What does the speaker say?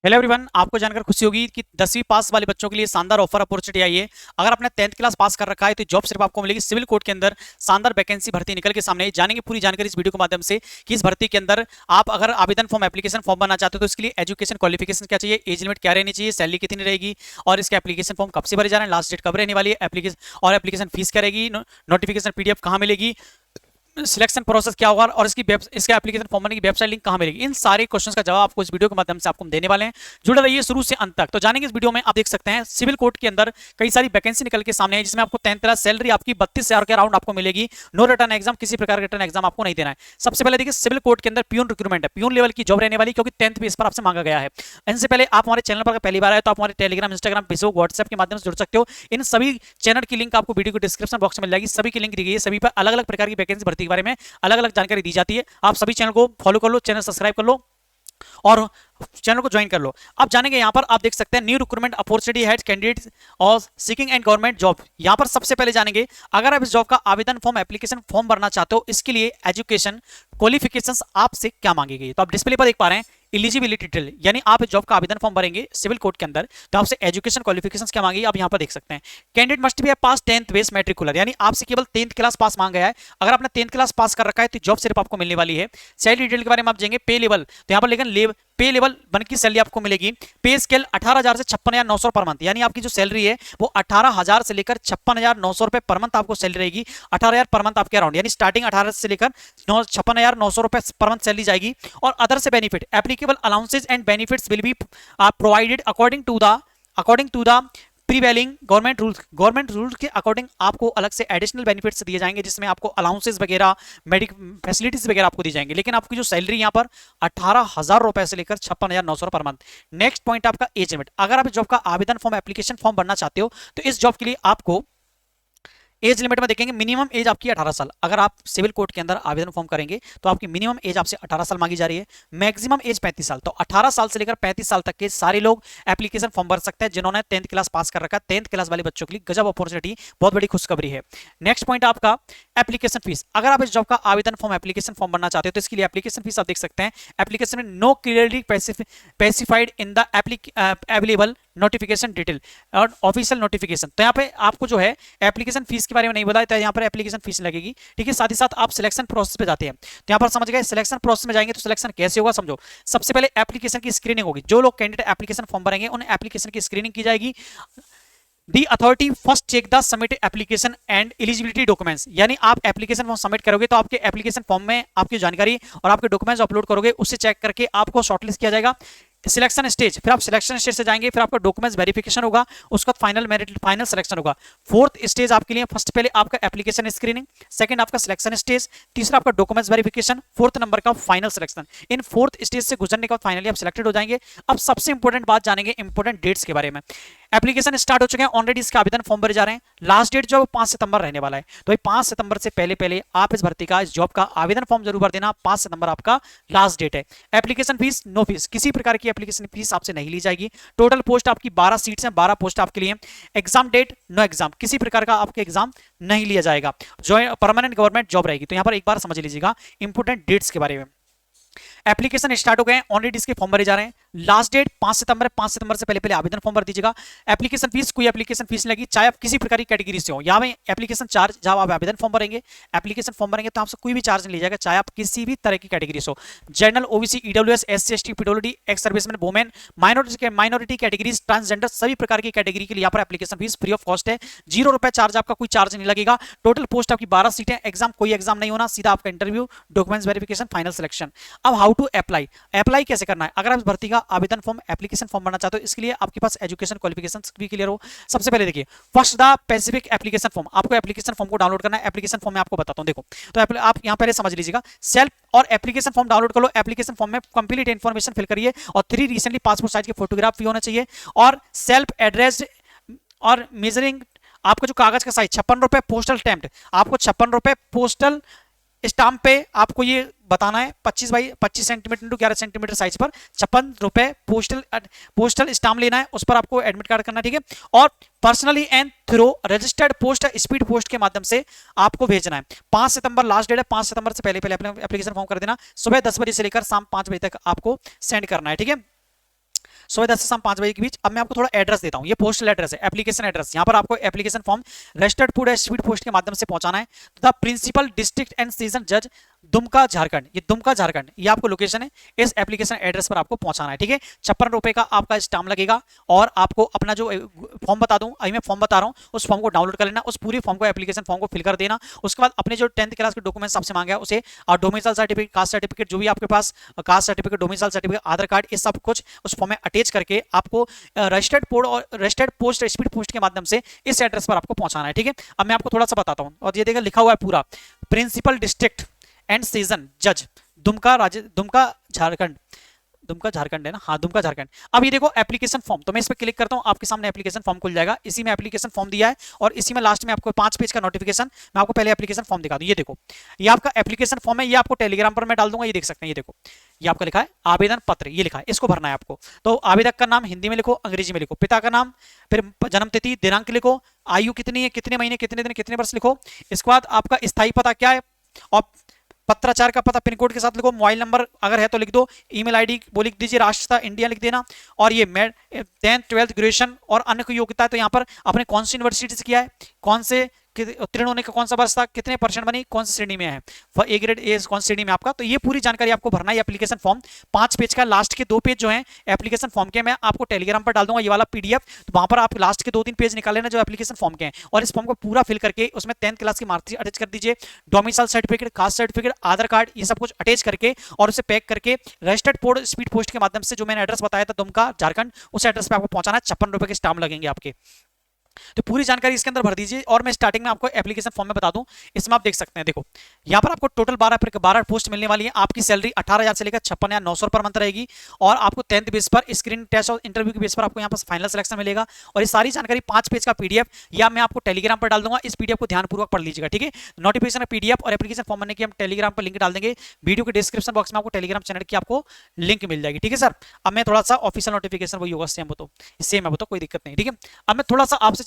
Hello everyone, आपको जानकर खुशी होगी कि 10वीं पास वाले बच्चों के लिए शानदार ऑफर अपॉर्चुनिटी आई है। अगर आपने 10th क्लास पास कर रखा है तो जॉब सिर्फ आपको मिलेगी सिविल कोड के अंदर। शानदार वैकेंसी भर्ती निकल के सामने जानेंगे पूरी जानकारी इस वीडियो के माध्यम से कि इस भर्ती के अंदर आप अगर आवेदन फॉर्म एप्लीकेशन फॉर्म बनना चाहते हो तो इसके लिए एजुकेशन क्वालिफिकेशन क्या चाहिए, एज लिमिट क्या रहनी चाहिए, सैलरी कितनी रहेगी और इसके एप्लीकेशन फॉर्म कब से भरे जा रहे हैं, लास्ट डेट कब रहने वाली है, एप्लीकेशन और एप्लीकेशन फीस क्या रहेगी, नोटिफिकेशन पीडीएफ कहाँ मिलेगी, सिलेक्शन प्रोसेस क्या होगा और इसके एप्लीकेशन फॉर्म भरने की वेबसाइट लिंक कहां मिलेगी। इन सारे क्वेश्चंस का जवाब आपको इस वीडियो के माध्यम से आपको देने वाले हैं। जुड़े रहिए शुरू से अंत तक। तो जानेंगे इस वीडियो में। आप देख सकते हैं सिविल कोड के अंदर कई सारी वैकेंसी निकल के सामने है, जिसमें आपको 10th क्लास सैलरी आपकी 32,000 के अराउंड आपको मिलेगी। नो रिटर्न एग्जाम, किसी प्रकार का रिटर्न एग्जाम आपको नहीं देना है। सबसे पहले देखिए सिविल कोड के अंदर प्यून रिक्रूटमेंट है, प्यून लेवल की जॉब रहने वाली, क्योंकि 10th बेस पर आपसे मांगा गया है। इनसे पहले आप हमारे चैनल पर पहली बार आए तो आप हमारे टेलीग्राम, इंस्टाग्राम, फेसबुक, व्हाट्सएप के माध्यम से जुड़ सकते हो। इन सभी चैनल की लिंक आपको वीडियो को डिस्क्रिप्शन बॉक्स में मिल जाएगी। सभी की लिंक दी गई है, सभी पर अलग अलग प्रकार की वैकेंसी भर्ती के बारे में अलग अलग जानकारी दी जाती है। आप सभी चैनल को फॉलो कर लो, चैनल सब्सक्राइब कर लो और चैनल को ज्वाइन कर लो। अब जानेंगे यहां पर आप देख सकते हैं new recruitment opportunity has candidates और सीकिंग एंड गवर्नमेंट जॉब। यहां पर सबसे पहले जानेंगे अगर आप इस जॉब का आवेदन फॉर्म एप्लीकेशन फॉर्म भरना चाहते हो, इसके लिए एजुकेशन क्वालिफिकेशंस आपसे क्या मांगी गई है। तो आप डिस्प्ले पर देख पा रहे हैं एलिजिबिलिटी डिटेल, यानी आप इस जॉब का आवेदन फॉर्म भरेंगे सिविल कोड के अंदर तो आपसे एजुकेशन क्वालिफिकेशंस क्या मांगी आप यहां पर देख सकते हैं। Candidate must be pass 10th base matricular, यानी आपसे केवल 10th क्लास पास मांगा गया है। अगर आपने 10th क्लास पास कर रखा है तो जॉब सिर्फ आपको मिलने वाली है। सैलरी डिटेल के बारे में आप जाएंगे पे लेवल, तो यहां पर लेकिन पे लेवल बन की सैलरी आपको मिलेगी। पे स्केल 18,000 से 56,900 पर मंथ, यानी आपकी जो सैलरी है वो 18,000 से लेकर 56,900 रुपए पर मंथ आपको सैलरी रहेगी। 18,000 पर मंथ आपके अराउंड, यानी स्टार्टिंग 18 से लेकर 56,900 रुपए पर मंथ सैलरी जाएगी। और अदर से benefit applicable allowances and benefits will be provided according to the prevailing government rule के अकॉर्डिंग आपको अलग से एडिशनल बेनिफिट्स दिए जाएंगे, जिसमें आपको अलाउंसेस वगैरह, मेडिकल फैसिलिटीज वगैरह आपको दी जाएंगे। लेकिन आपकी जो सैलरी यहाँ पर 18,000 रुपए से लेकर 56,900 पर मंथ। नेक्स्ट पॉइंट आपका एज लिमिट। अगर आप इस जॉब का आवेदन फॉर्म एप्लीकेशन फॉर्म भरना चाहते हो तो इस जॉब के लिए आपको एज लिमिट में देखेंगे मिनिमम एज आपकी 18 साल। अगर आप सिविल कोड के अंदर आवेदन फॉर्म करेंगे तो आपकी मिनिमम एज आपसे 18 साल मांगी जा रही है, मैक्सिमम एज 35 साल। तो 18 साल से लेकर 35 साल तक के सारे लोग एप्लीकेशन फॉर्म भर सकते हैं जिन्होंने 10th क्लास पास कर रखा है। 10th क्लास वाले बच्चों के लिए गजब अपॉर्चुनिटी, बहुत बड़ी खुशखबरी है। नेक्स्ट पॉइंट आपका एप्लीकेशन फीस। अगर आप इस जॉब का आवेदन फॉर्म एप्लीकेशन फॉर्म भरना चाहते हो तो इसके लिए एप्लीकेशन फीस आप देख सकते हैं। एप्लीकेशन में no clearly specified in the available notification detail और ऑफिशियल नोटिफिकेशन। तो यहाँ पे आपको जो है एप्लीकेशन फीस के बारे में नहीं बताया, तो यहाँ पर एप्लीकेशन फीस लगेगी। ठीक है, साथ ही साथ आप सिलेक्शन प्रोसेस पे जाते हैं तो यहाँ पर समझ गए सिलेक्शन प्रोसेस में जाएंगे तो सिलेक्शन कैसे होगा समझो। सबसे पहले एप्लीकेशन की स्क्रीनिंग होगी। जो लोग कैंडिडेट एप्लीकेशन फॉर्म भरेंगे उन एप्लीकेशन की स्क्रीनिंग की जाएगी। The authority first check the submit application and eligibility documents, यानी आप एप्लीकेशन फॉर्म सबमिट करोगे तो आपके एप्लीकेशन फॉर्म में आपकी जानकारी और आपके डॉक्यूमेंट्स अपलोड करोगे, उससे चेक करके आपको शॉर्टलिस्ट किया जाएगा। सिलेक्शन स्टेज, फिर आप सिलेक्शन स्टेज से जाएंगे, फिर आपका डॉक्यूमेंट्स वेरिफिकेशन होगा, उसका फाइनल मेरिट फाइनल सिलेक्शन होगा। फोर्थ स्टेज आपके लिए फर्स्ट पहले आपका एप्लीकेशन स्क्रीनिंग, सेकंड आपका सिलेक्शन स्टेज, तीसरा आपका डॉक्यूमेंट्स वेरिफिकेशन, फोर्थ नंबर का final selection. In fourth stage से गुजरने के बाद फाइनली आप सिलेक्टेड हो जाएंगे। अब सबसे इंपॉर्टेंट बात जानेंगे, इंपॉर्टेंट डेट्स के बारे में। एप्लीकेशन स्टार्ट हो चुके हैं ऑलरेडी, इसके आवेदन फॉर्म भरे जा रहे हैं। लास्ट डेट जो 5 सितंबर रहने वाला है, तो 5 सितंबर से पहले आप इस भर्ती का, इस जॉब का आवेदन फॉर्म जरूर भर देना। 5 सितंबर आपका लास्ट डेट है। एप्लीकेशन फीस नो फीस, किसी प्रकार की एप्लीकेशन फीस आपसे नहीं ली जाएगी। टोटल पोस्ट आपकी 12 सीट्स हैं, 12 पोस्ट आपके लिए। एग्जाम डेट नो एग्जाम, किसी प्रकार का आपके एग्जाम नहीं लिया जाएगा। जो परमानेंट गवर्नमेंट जॉब रहेगी। तो यहां पर एक बार समझ लीजिएगा इंपॉर्टेंट डेट्स के बारे में। एप्लीकेशन स्टार्ट हो गए, ऑलरेडी इसके फॉर्म भरे जा रहे हैं। लास्ट डेट 5 सितंबर, 5 सितंबर से पहले आवेदन फॉर्म भर दीजिएगा। एप्लीकेशन फीस, कोई एप्लीकेशन फीस लगी चाहे आप किसी प्रकार की कैटेगरी से हो। यहाँ में एप्लीकेशन चार्ज, जब आप आवेदन फॉर्म भरेंगे, एप्लीकेशन फॉर्म भरेंगे तो आपसे कोई भी चार्ज नहीं लिया जाएगा, चाहे आप किसी भी तरह की कैटेगरी से हो। General, OBC, EWS, SC, ST, PWD, ex serviceman, women, minority categories, transgender, सभी प्रकार की कैटेगरी के लिए यहाँ पर application fees free of cost है। 0 रुपए चार्ज, आपका कोई चार्ज नहीं लगेगा। टोटल पोस्ट आपकी 12 सीटें। एग्जाम, कोई एग्जाम नहीं होना, सीधा आपका interview, documents verification, final selection. अब हाउ टू अप्लाई कैसे करना है। अगर आप भर्ती का आवेदन फॉर्म एप्लीकेशन फॉर्म भरना चाहते हो, इसके लिए आपके पास एजुकेशन क्वालिफिकेशन भी क्लियर हो। सबसे पहले देखिए first the specific application form, आपको एप्लीकेशन फॉर्म को डाउनलोड करना है। एप्लीकेशन फॉर्म में आपको बताता हूं, देखो तो आप यहां पहले समझ लीजिएगा। सेल्फ और एप्लीकेशन फॉर्म डाउनलोड कर लो। एप्लीकेशन फॉर्म में कंप्लीट इंफॉर्मेशन फिल करिए और 3 रिसेंटली पासपोर्ट साइज के फोटोग्राफ भी होना चाहिए और सेल्फ एड्रेस और मेजरिंग। आपका जो कागज का साइज 56 रुपए, पोस्टल स्टैम्प आपको 56 रुपए, पोस्टल स्टाम्प पे आपको ये बताना है 25 by 25 centimetre into 11 centimetre size पर 56 रुपए। पोस्टल स्टाम्प लेना है, उस पर आपको एडमिट कार्ड करना है। ठीक है, और personally and through registered post, speed post के माध्यम से आपको भेजना है। 5 सितंबर लास्ट डेट है, 5 सितंबर से पहले अपने एप्लीकेशन फॉर्म कर देना। सुबह 10 बजे से लेकर शाम 5 बजे तक आपको सेंड करना है। ठीक है, सुबह 10 से शाम 5 बजे के बीच। अब मैं आपको थोड़ा एड्रेस देता हूँ, ये पोस्टल एड्रेस है, एप्लीकेशन एड्रेस। यहाँ पर आपको एप्लीकेशन फॉर्म रजिस्टर्ड फूड स्पीड पोस्ट के माध्यम से पहुंचाना है। The principal district and session जज दुमका झारखंड, ये दुमका झारखंड, ये आपको लोकेशन है, इस एप्लीकेशन एड्रेस पर आपको पहुंचाना है। ठीक है, 56 रुपए का आपका स्टाम्प लगेगा और आपको अपना जो फॉर्म बता दूं, मैं फॉर्म बता रहा हूं, उस फॉर्म को डाउनलोड कर लेना, उस पूरी फॉर्म को, एप्लीकेशन फॉर्म को फिल कर देना। उसके बाद अपने जो 10th क्लास के डॉक्यूमेंट्स आपसे मांगे उसे, और डोमिसाइल सर्टिफिकेट, कास्ट सर्टिफिकेट, जो भी आपके पास कास्ट सर्टिफिकेट, डोमिसाइल सर्टिफिकेट, आधार कार्ड, ये सब कुछ उस फॉर्म में अटैच करके आपको रजिस्टर्ड पोस्ट स्पीड पोस्ट के माध्यम से इस एड्रेस पर आपको पहुंचाना है। ठीक है, अब मैं आपको थोड़ा सा बताता हूं, और ये देखिए लिखा हुआ है पूरा, प्रिंसिपल डिस्ट्रिक्ट एंड सेशन जज दुमका झारखंड, दुमका झारखंड है ना, हाँ दुमका झारखंड। अब ये देखो एप्लीकेशन फॉर्म, तो मैं इस पर क्लिक करता हूँ, आपके सामने एप्लीकेशन फॉर्म खुल जाएगा। इसी में एप्लीकेशन फॉर्म दिया है और इसी में लास्ट में आपको 5 पेज का नोटिफिकेशन। मैं आपको पहले एप्लीकेशन फॉर्म दिखा दूं, ये देखो, ये आपका एप्लीकेशन फॉर्म है, ये आपको टेलीग्राम पर मैं डाल दूंगा, ये देख सकते हैं, ये देखो, ये आपका लिखा है आवेदन पत्र, ये लिखा है, इसको भरना है आपको। तो आवेदक का नाम हिंदी में लिखो, अंग्रेजी में लिखो, पिता का नाम, फिर जन्म तिथि, दिनांक लिखो, आयु कितनी है, कितने महीने, कितने दिन, कितने वर्ष लिखो। इसके बाद आपका स्थायी पता क्या है, और पत्राचार का पता पिन कोड के साथ लिखो, मोबाइल नंबर अगर है तो लिख दो, ईमेल आईडी वो लिख दीजिए, राष्ट्रता इंडिया लिख देना, और ये 10th 12th ग्रेजुएशन और अन्य कोई योग्यता है तो यहाँ पर अपने कौन सी यूनिवर्सिटी से किया है, कौन से उत्तीर्ण होने का कौन सा वर्ष था, कितने परसेंट बनी, कौन सी श्रेणी में है, ए ग्रेड ए कौन सी श्रेणी में आपका। तो ये पूरी जानकारी आपको भरना है एप्लीकेशन फॉर्म, 5 पेज का। लास्ट के 2 पेज जो हैं एप्लीकेशन फॉर्म के, मैं आपको टेलीग्राम पर डाल दूंगा ये वाला पीडीएफ, तो वहां पर आप लास्ट के 2-3 पेज निकाल लेना जो एप्लीकेशन फॉर्म के हैं, और इस फॉर्म को पूरा फिल करके उसमें 10th क्लास की मार्कशीट अटैच कर दीजिए, डोमिसाइल सर्टिफिकेट, कास्ट सर्टिफिकेट, आधार कार्ड, ये सब कुछ अटैच करके और उसे पैक करके रजिस्टर्ड पोस्ट स्पीड पोस्ट के माध्यम से, जो मैंने एड्रेस बताया था दुमका झारखंड, उस एड्रेस पर आपको पहुंचाना है। 56 रुपए के स्टाम्प लगेंगे आपके। तो पूरी जानकारी इसके अंदर भर दीजिए। और मैं स्टार्टिंग में आपको एप्लीकेशन फॉर्म में बता दूं, इसमें आप देख सकते हैं, देखो यहाँ पर आपको टोटल 12 पोस्ट मिलने वाली है। आपकी सैलरी 18,000 से लेकर 56,900 पर मंथ रहेगी, और आपको 10th बेस पर, स्क्रीन टेस्ट और इंटरव्यू के बेस पर आपको यहाँ पर फाइनल सिलेक्शन मिलेगा। और ये सारी जानकारी 5 पेज का पीडीएफ या मैं आपको टेलीग्राम पर डाल दूंगा, इस पीडीएफ को ध्यानपूर्वक पढ़ लीजिएगा। ठीक है, नोटिफिकेशन पीडीएफ और एप्लीकेशन फॉर्म बनने की हम टेलीग्राम पर लिंक डाल देंगे, वीडियो के डिस्क्रिप्शन बॉक्स में आपको टेलीग्राम चैनल की आपको लिंक मिल जाएगी। ठीक है सर, अब मैं थोड़ा सा ऑफिशियल नोटिफिकेशन वही होगा सेम, वो तो सेम है, वो तो कोई दिक्कत नहीं। ठीक है, अब मैं थोड़ा सा आपसे